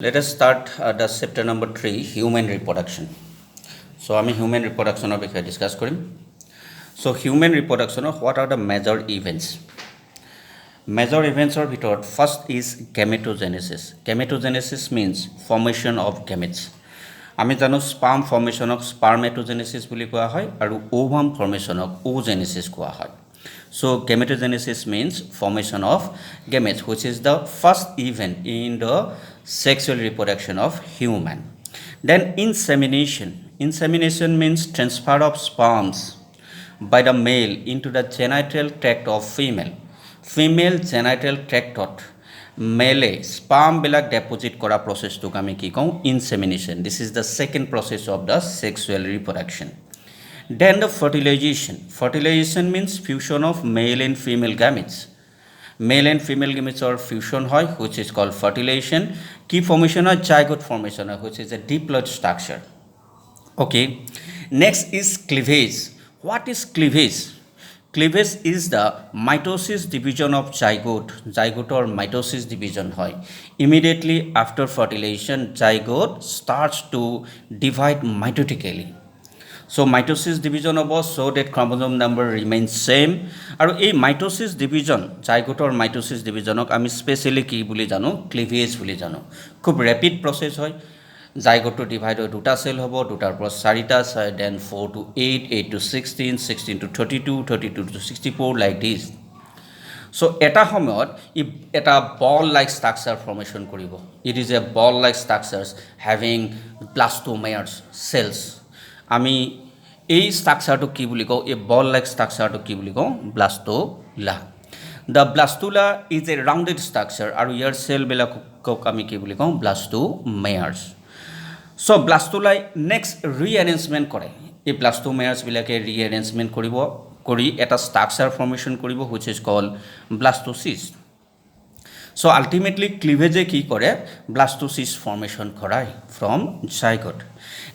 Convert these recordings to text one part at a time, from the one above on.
Let us start the chapter number 3, human reproduction. So, আমি human reproduction বিষয়ে discuss কৰিম. So, human reproduction, what are the major events? Major events ভিতৰত first is gametogenesis. Gametogenesis means formation of gametes. আমি জানো sperm formation of spermatogenesis বুলি কোৱা হয় আৰু ovum formation of oogenesis কোৱা হয়. So, gametogenesis means formation of gametes, which is the first event in the sexual reproduction of human. Then insemination. Insemination means transfer of sperms by the male into the genital tract of female. Female genital tractot male sperm bilak deposit kora process to kami ki kau insemination. This is the second process of the sexual reproduction. Then the fertilization. Fertilization means fusion of male and female gametes. Male and female gametes are fusion hoy, which is called fertilization. Key formation or zygote formation, which is a diploid structure. Okay. Next is cleavage. What is cleavage? Cleavage is the mitosis division of zygote. Zygote or mitosis division hoy. Immediately after fertilization, zygote starts to divide mitotically. So, mitosis division of so that chromosome number remains same. And a mitosis division, zygote or mitosis division, আমি specially কি বুলি জানো cleavage বুলি জানো. খুব rapid process হয়. Zygote to divide হয় দুটা cell হ'ব, দুটাৰ পৰা চাৰিটা, then 4 to 8, 8 to 16, 16 to 32, 32 to 64 like this. So, এটা সময়ত এটা ball like structure formation কৰিব. It is a ball like structures having blastomeres cells. আমি এই স্ট্ৰাকচাৰটো কি বুলি কওঁ এই বল লাইক স্ট্ৰাকচাৰটো কি বুলি কওঁ ব্লাস্টোলা দ্য ব্লাস্টোলা ইজ এ ৰাউণ্ডেড স্ট্ৰাকচাৰ আৰু ইয়াৰ চেলবিলাকক আমি কি বুলি কওঁ ব্লাস্টোমেয়াৰ্ছ চ' ব্লাস্টোলাই নেক্সট ৰিএৰেঞ্জমেণ্ট কৰে এই ব্লাস্টোমেয়াৰ্ছবিলাকে ৰিএৰেঞ্জমেণ্ট কৰি এটা স্ট্ৰাকচাৰ ফৰ্মেশ্যন কৰিব which is call blastocyst so' ultimately ক্লিভেজে কি কৰে ব্লাস্টোচিষ্ট ফৰ্মেশ্যন কৰায় from zygote.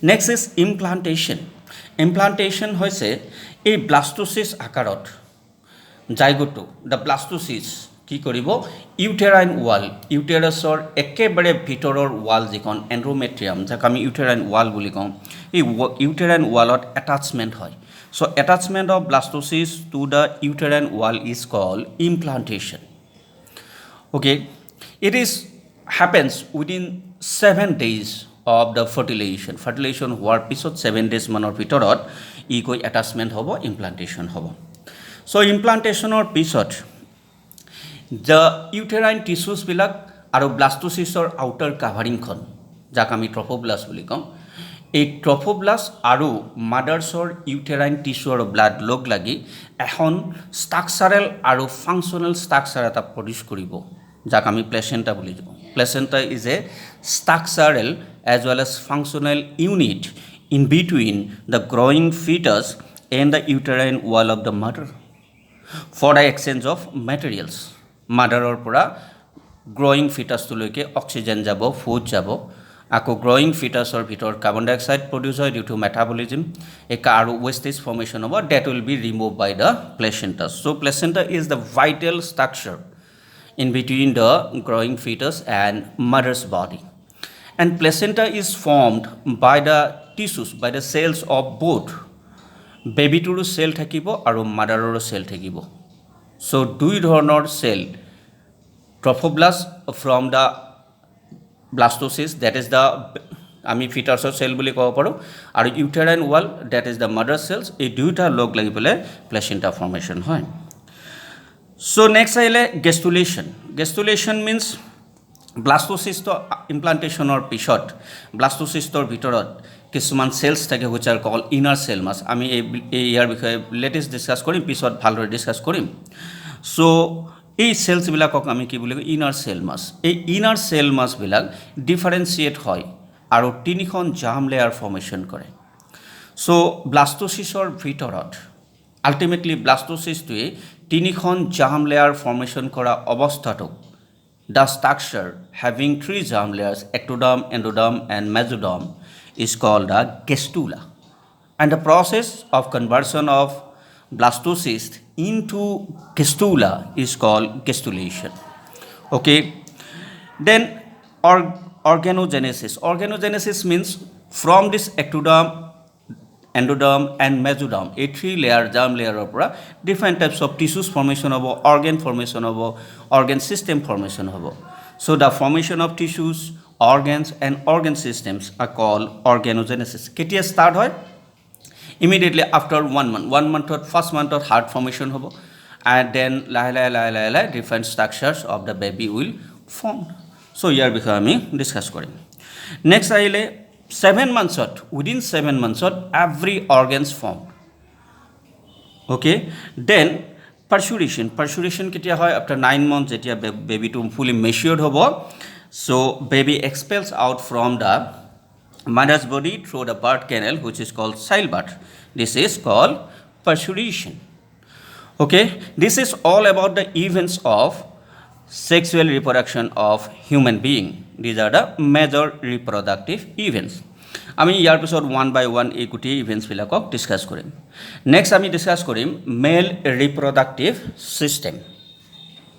Next is implantation. Implantation হৈছে এই ব্লাস্টোচিষ্ট আকাৰত zygote the blastocyst কি কৰিব ইউটেৰাইন ৱাল ইউটেৰাছৰ একেবাৰে ভিতৰৰ ৱাল যিখন এণ্ড্ৰোমেট্ৰিয়াম যাক আমি ইউটেৰাইন ৱাল বুলি কওঁ এই ইউটেৰাইন ৱালত এটাচমেণ্ট হয় so' attachment of blastocyst to the uterine wall is call implantation. Okay, it is happens within 7 days of the fertilization. Fertilization হোৱাৰ পিছত 7 days মানৰ ভিতৰত ই কৈ attachment হ'ব implantation হ'ব. So implantationৰ পিছত the uterine tissues বিলাক আৰু blastocystor outer coveringখন যাক আমি trophoblast বুলি কওঁ এই trophoblast আৰু motherছৰ uterine tissue আৰু blood লগ লাগি এখন structural আৰু functional structure এটা produce কৰিব যাক আমি প্লেচেণ্টা বুলি কওঁ placenta is a structural as well as functional unit in between the growing fetus and the uterine wall of the mother for the exchange of materials. Motherৰ পৰা growing fetus লৈকে oxygen যাব food যাব আকৌ growing fetusৰ ভিতৰ carbon ডাই oxide produce হয় due to metabolism আৰু wastage formation হ'ব that will be removed by the placenta. So placenta is the vital structure in between the growing fetus and mother's body. And placenta is formed by the tissues, by the cells of both baby toro cell থাকিব আৰু motherৰ cell থাকিব. So দুই ধৰণৰ cell trophoblast from the blastocyst that is the আমি fetusৰ cell বুলি ক'ব পাৰো আৰু uterine wall that is the mother cells এই দুইটা লগ লাগি পেলাই placenta formation হয়. So next আহিলে gestulation. Gestulation means blastocyst implantation or পিছত blastocystor ভিতৰত কিছুমান cells থাকে which are called inner cell mass. আমি এই ইয়াৰ বিষয়ে লেটেষ্ট ডিসকাস কৰিম পিছত ভালদৰে ডিসকাস কৰিম. So এই cells বিলাকক আমি কি বুলি কওঁ inner cell mass. এই inner cell mass বিলাক ডিফাৰেন্সিয়েট হয় আৰু তিনিখন জাৰ্ম লেয়াৰ ফৰ্মেশ্যন কৰে. So blastocystor ভিতৰত আল্টিমেটলি ব্লাস্টোচিষ্টটোৱে তিনিখন জাৰ্ম লেয়াৰ ফৰ্মেশ্যন কৰা অৱস্থাটো the structure having 3 germ layers ectoderm endoderm and mesoderm is called a gestula and the process of conversion of blastocyst into gestula is called gestulation. Okay, then or organogenesis. Organogenesis means from this ectoderm, endoderm and mesoderm, a three layer germ layer of different types of tissues formation of organ formation of organ system formation of. So the formation of tissues, organs and organ systems are called organogenesis. Ketia start hoy immediately after 1 month. 1 month or first month or heart formation hobo, and then la different structures of the baby will form. So here we discuss korim. Next ahile 7 months within 7 months every organs form. Okay, then persuration ketia hoy after 9 months jetia baby to fully matured hobo. So baby expels out from the mother's body through the birth canal, which is called childbirth. This is called persuration. Okay, this is all about the events of sexual reproduction of human being. These are the major reproductive events. আমি ইয়াৰ পিছত 1 by 1 এই গুটেই events বিলাকক discuss কৰিম। Next আমি discuss কৰিম মেল reproductive system.